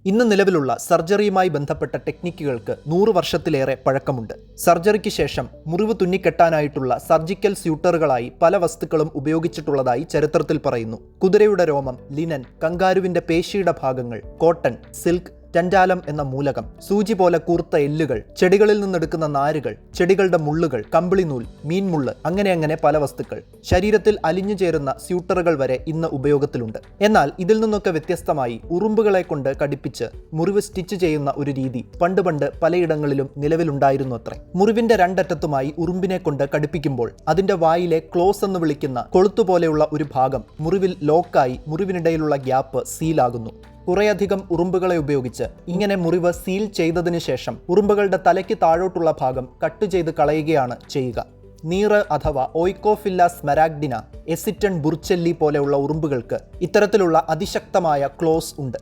ഇന്ന് നിലവിലുള്ള സർജറിയുമായി ബന്ധപ്പെട്ട ടെക്നിക്കുകൾക്ക് 100 വർഷത്തിലേറെ പഴക്കമുണ്ട്. സർജറിക്ക് ശേഷം മുറിവ് തുന്നിക്കെട്ടാനായിട്ടുള്ള സർജിക്കൽ സ്യൂട്ടറുകളായി പല വസ്തുക്കളും ഉപയോഗിച്ചിട്ടുള്ളതായി ചരിത്രത്തിൽ പറയുന്നു. കുതിരയുടെ രോമം, ലിനൻ, കങ്കാരുവിന്റെ പേശിയുടെ ഭാഗങ്ങൾ, കോട്ടൺ, സിൽക്ക്, ടൻറ്റാലം എന്ന മൂലകം, സൂചി പോലെ കൂർത്ത എല്ലുകൾ, ചെടികളിൽ നിന്നെടുക്കുന്ന നാരുകൾ, ചെടികളുടെ മുള്ളുകൾ, കമ്പിളിനൂൽ, മീൻമുള്ള്, അങ്ങനെ പല വസ്തുക്കൾ. ശരീരത്തിൽ അലിഞ്ഞു ചേരുന്ന സ്യൂട്ടറുകൾ വരെ ഇന്ന് ഉപയോഗത്തിലുണ്ട്. എന്നാൽ ഇതിൽ നിന്നൊക്കെ വ്യത്യസ്തമായി ഉറുമ്പുകളെ കൊണ്ട് കടിപ്പിച്ച് മുറിവ് സ്റ്റിച്ച് ചെയ്യുന്ന ഒരു രീതി പണ്ട് പലയിടങ്ങളിലും നിലവിലുണ്ടായിരുന്നു അത്രേ. മുറിവിന്റെ രണ്ടറ്റത്തുമായി ഉറുമ്പിനെ കൊണ്ട് കടിപ്പിക്കുമ്പോൾ അതിന്റെ വായിലെ ക്ലോസ് എന്ന് വിളിക്കുന്ന കൊളുത്തുപോലെയുള്ള ഒരു ഭാഗം മുറിവിൽ ലോക്കായി മുറിവിനിടയിലുള്ള ഗ്യാപ്പ് സീലാകുന്നു. കുറേയധികം ഉറുമ്പുകളെ ഉപയോഗിച്ച് ഇങ്ങനെ മുറിവ് സീൽ ചെയ്തതിനു ശേഷം ഉറുമ്പുകളുടെ തലയ്ക്ക് താഴോട്ടുള്ള ഭാഗം കട്ട് ചെയ്ത് കളയുകയാണ് ചെയ്യുക. നീറ് അഥവാ ഓയ്ക്കോഫില്ല സ്മരാഗ്ഡിന, എസിറ്റൺ ബുർച്ചെല്ലി പോലെയുള്ള ഉറുമ്പുകൾക്ക് ഇത്തരത്തിലുള്ള അതിശക്തമായ ക്ലോസ് ഉണ്ട്.